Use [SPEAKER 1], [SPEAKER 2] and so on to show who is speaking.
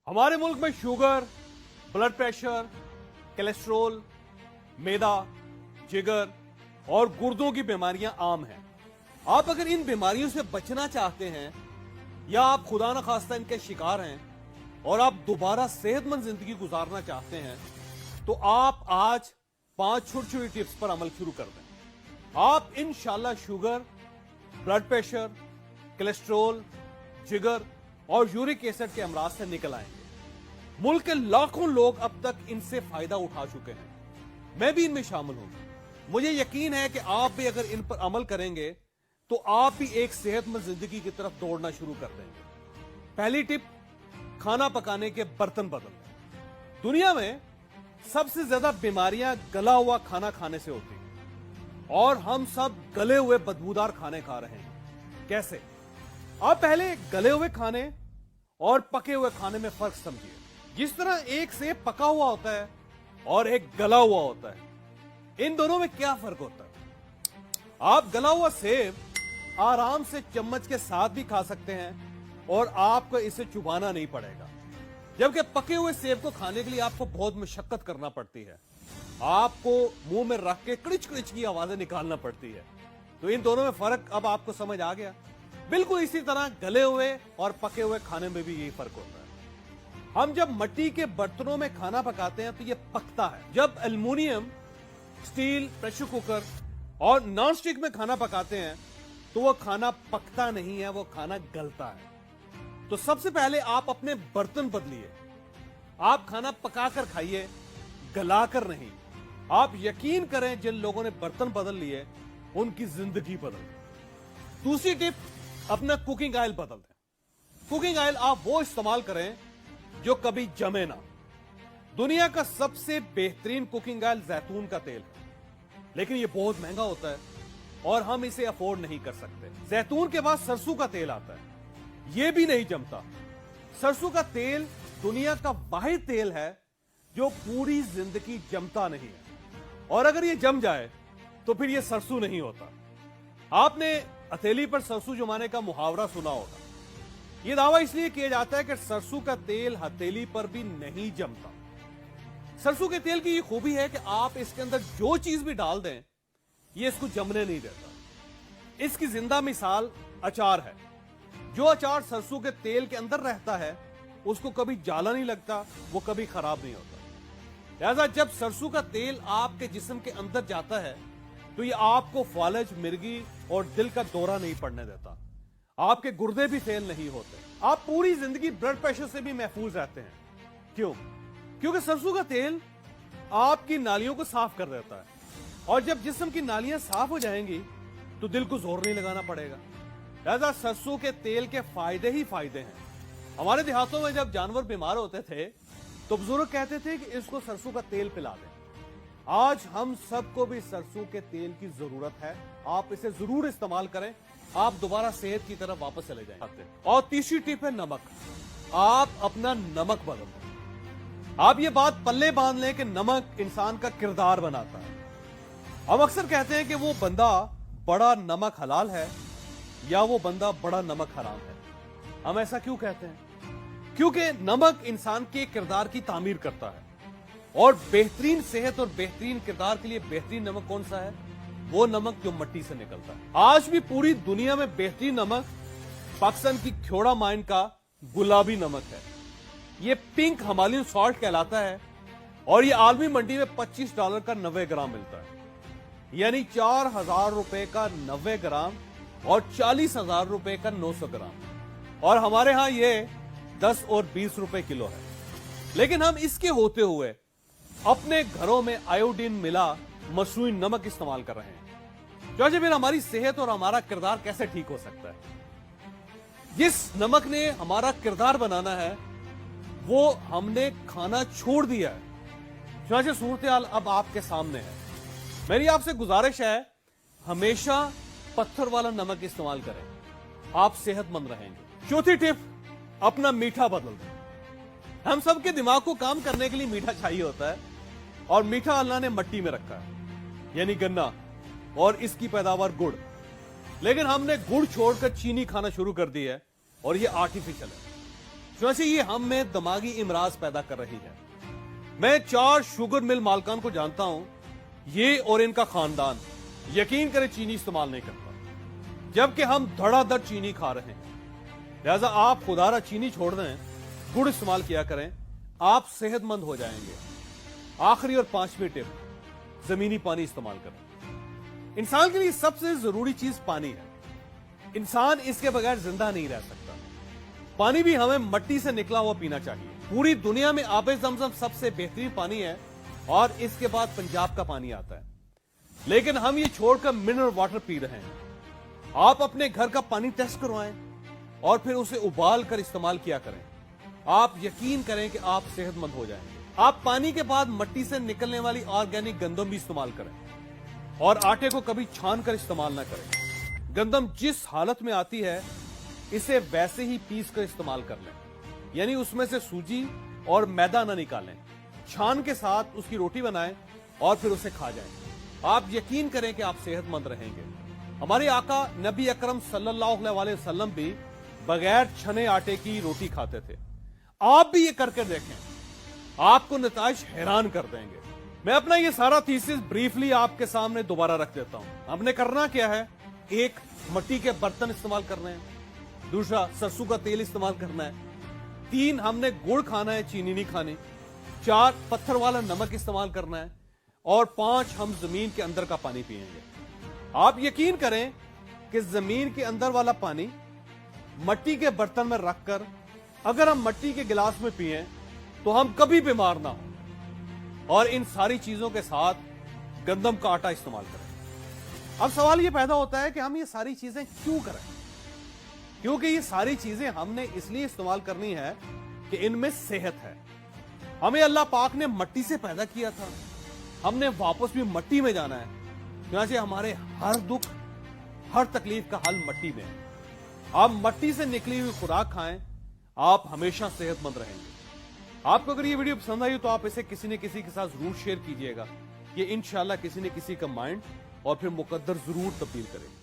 [SPEAKER 1] हमारे मुल्क में शुगर, ब्लड प्रेशर, कोलेस्ट्रॉल, मैदा, जिगर और गुर्दों की बीमारियां आम हैं। आप अगर इन बीमारियों से बचना चाहते हैं या आप खुदा न खास्ता इनके शिकार हैं और आप दोबारा सेहतमंद जिंदगी गुजारना चाहते हैं तो आप आज 5 छोटी-छोटी टिप्स पर अमल शुरू कर दें। आप इंशाल्लाह शुगर, ब्लड प्रेशर, कोलेस्ट्रॉल, जिगर और यूरिक एसिड के अमराज से निकल आएंगे। मुल्क के लाखों लोग अब तक इनसे फायदा उठा चुके हैं, मैं भी इनमें शामिल हूं। मुझे यकीन है कि आप भी अगर इन पर अमल करेंगे तो आप भी एक सेहतमंद जिंदगी की तरफ दौड़ना शुरू कर देंगे। पहली टिप, खाना पकाने के बर्तन बदल। दुनिया में सबसे ज्यादा बीमारियां गला हुआ खाना खाने से होती हैं और हम सब गले हुए बदबूदार खाने खा रहे हैं। कैसे? आप पहले गले हुए खाने और पके हुए खाने में फर्क समझिए। जिस तरह एक सेब पका हुआ होता है और एक गला हुआ होता है, इन दोनों में क्या फर्क होता है? आप गला हुआ सेब आराम से चम्मच के साथ भी खा सकते हैं और आपको इसे चुबाना नहीं पड़ेगा, जबकि पके हुए सेब को खाने के लिए आपको बहुत मशक्कत करना पड़ती है। आपको मुंह में रख के क्रिच क्रिच की आवाजें निकालना पड़ती है। तो इन दोनों में फर्क अब आपको समझ आ गया। बिल्कुल इसी तरह गले हुए और पके हुए खाने में भी यही फर्क होता है। हम जब मिट्टी के बर्तनों में खाना पकाते हैं तो यह पकता है। जब एल्युमिनियम, स्टील, प्रेशर कुकर और नॉन स्टिक में खाना पकाते हैं तो वो खाना पकता नहीं है, वो खाना गलता है। तो सबसे पहले आप अपने बर्तन बदलिए। आप खाना पकाकर खाइए, गलाकर नहीं। आप यकीन करें, जिन लोगों ने बर्तन बदल लिए उनकी जिंदगी बदल गई। दूसरी टिप, अपना कुकिंग ऑयल बदल दें। कुकिंग ऑयल आप वो इस्तेमाल करें जो कभी जमे ना। दुनिया का सबसे बेहतरीन कुकिंग ऑयल जैतून का तेल है, लेकिन ये बहुत महंगा होता है और हम इसे अफोर्ड नहीं कर सकते। जैतून के बाद सरसों का तेल आता है, ये भी नहीं जमता। सरसों का तेल दुनिया का वाहिद तेल है जो पूरी जिंदगी जमता नहीं है, और अगर ये जम जाए तो फिर ये सरसों नहीं होता। आपने हथेली पर सरसों जमाने का मुहावरा सुना होगा। यह दावा इसलिए किया जाता है कि सरसों का तेल हथेली पर भी नहीं जमता। सरसों के तेल की ये खूबी है कि आप इसके अंदर जो चीज भी डाल दें, ये इसको जमने नहीं देता। इसकी जिंदा मिसाल अचार है। जो अचार सरसों के तेल के अंदर रहता है उसको कभी जाला नहीं लगता, वो कभी खराब नहीं होता। लिहाजा जब सरसों का तेल आपके जिस्म के अंदर जाता है तो ये आपको फालज, मिर्गी और दिल का दौरा नहीं पड़ने देता। आपके गुर्दे भी फेल नहीं होते। आप पूरी जिंदगी ब्लड प्रेशर से भी महफूज रहते हैं। क्यों? क्योंकि सरसों का तेल आपकी नालियों को साफ कर देता है, और जब जिस्म की नालियां साफ हो जाएंगी तो दिल को जोर नहीं लगाना पड़ेगा। लिहाजा सरसों के तेल के फायदे ही फायदे हैं। हमारे देहातों में जब जानवर बीमार होते थे तो बुजुर्ग कहते थे कि इसको सरसों का तेल पिला दें। आज हम सबको भी सरसों के तेल की जरूरत है। आप इसे जरूर इस्तेमाल करें, आप दोबारा सेहत की तरफ वापस चले जाएंगे। और तीसरी टिप है नमक। आप अपना नमक बदल दें। आप ये बात पल्ले बांध लें कि नमक इंसान का किरदार बनाता है। हम अक्सर कहते हैं कि वो बंदा बड़ा नमक हलाल है या वो बंदा बड़ा नमक हराम है। हम ऐसा क्यों कहते हैं? क्योंकि नमक इंसान के किरदार की तामीर करता है, और बेहतरीन सेहत और बेहतरीन किरदार के लिए बेहतरीन नमक कौन सा है? वो नमक जो मिट्टी से निकलता है। आज भी पूरी दुनिया में बेहतरीन नमक पाकिस्तान की ख्योड़ा माइन का गुलाबी नमक है। ये पिंक हिमालयन सॉल्ट कहलाता है और ये आलमी मंडी में $25 का 90 ग्राम मिलता है, यानी 4000 रुपए का 90 ग्राम और 40,000 रुपए का 900 ग्राम। और हमारे यहां ये 10 और 20 रुपए किलो है। लेकिन हम इसके होते हुए अपने घरों में आयोडीन मिला मसनूई नमक इस्तेमाल कर रहे हैं। जो फिर हमारी सेहत और हमारा किरदार कैसे ठीक हो सकता है? जिस नमक ने हमारा किरदार बनाना है वो हमने खाना छोड़ दिया है। जो सूरत हाल अब आपके सामने है। मेरी आपसे गुजारिश है, हमेशा पत्थर वाला नमक इस्तेमाल करें, आप सेहतमंद रहेंगे। चौथी टिप, अपना मीठा बदल दें। हम सबके दिमाग को काम करने के लिए मीठा चाहिए होता है, और मीठा अल्लाह ने मिट्टी में रखा है, यानी गन्ना, और इसकी पैदावार गुड़। लेकिन हमने गुड़ छोड़कर चीनी खाना शुरू कर दी है और ये आर्टिफिशियल है। चुनाचे ये हम में दिमागी इमराज पैदा कर रही है। मैं 4 शुगर मिल मालकान को जानता हूं, ये और इनका खानदान यकीन करें चीनी इस्तेमाल नहीं करता, जबकि हम धड़ाधड़ चीनी खा रहे हैं। लिहाजा आप खुदारा चीनी छोड़ दें, गुड़ इस्तेमाल किया करें, आप सेहतमंद हो जाएंगे। आखिरी और 5वीं टिप, जमीनी पानी इस्तेमाल करें। इंसान के लिए सबसे जरूरी चीज पानी है। इंसान इसके बगैर जिंदा नहीं रह सकता। पानी भी हमें मट्टी से निकला हुआ पीना चाहिए। पूरी दुनिया में आबे ज़मज़म सबसे बेहतरीन पानी है और इसके बाद पंजाब का पानी आता है, लेकिन हम ये छोड़कर मिनरल वाटर पी रहे हैं। आप अपने घर का पानी टेस्ट करवाएं और फिर उसे उबाल कर इस्तेमाल किया करें। आप यकीन करें कि आप सेहतमंद हो जाएंगे। आप पानी के बाद मट्टी से निकलने वाली ऑर्गेनिक गंदम भी इस्तेमाल करें और आटे को कभी छान कर इस्तेमाल ना करें। गंदम जिस हालत में आती है इसे वैसे ही पीस कर इस्तेमाल कर लें, यानी उसमें से सूजी और मैदा ना निकालें। छान के साथ उसकी रोटी बनाएं और फिर उसे खा जाएं। आप यकीन करें कि आप सेहतमंद रहेंगे। हमारे आका नबी अकरम सल्लल्लाहु अलैहि वसल्लम भी बगैर छने आटे की रोटी खाते थे। आप भी ये करके देखें, आपको नताइज हैरान कर देंगे। मैं अपना ये सारा थीसिस ब्रीफली आपके सामने दोबारा रख देता हूं। हमने करना क्या है, एक मट्टी के बर्तन इस्तेमाल करने हैं, दूसरा सरसों का तेल इस्तेमाल करना है, 3 हमने गुड़ खाना है, चीनी नहीं खानी, 4 पत्थर वाला नमक इस्तेमाल करना है और 5 हम जमीन के अंदर का पानी पिएंगे। आप यकीन करें कि जमीन के अंदर वाला पानी मट्टी के बर्तन में रखकर अगर हम मट्टी के गिलास में पिए तो हम कभी बीमार ना हो। और इन सारी चीजों के साथ गंदम का आटा इस्तेमाल करें। अब सवाल यह पैदा होता है कि हम ये सारी चीजें क्यों करें? क्योंकि ये सारी चीजें हमने इसलिए इस्तेमाल करनी है कि इनमें सेहत है। हमें अल्लाह पाक ने मट्टी से पैदा किया था, हमने वापस भी मट्टी में जाना है। चुनांचे हमारे हर दुख, हर तकलीफ का हल मट्टी में है। आप मट्टी से निकली हुई खुराक खाएं, आप हमेशा सेहतमंद रहेंगे। आपको अगर ये वीडियो पसंद आई हो तो आप इसे किसी न किसी के साथ जरूर शेयर कीजिएगा। ये इंशाल्लाह किसी न किसी का माइंड और फिर मुकद्दर जरूर तब्दील करेगा।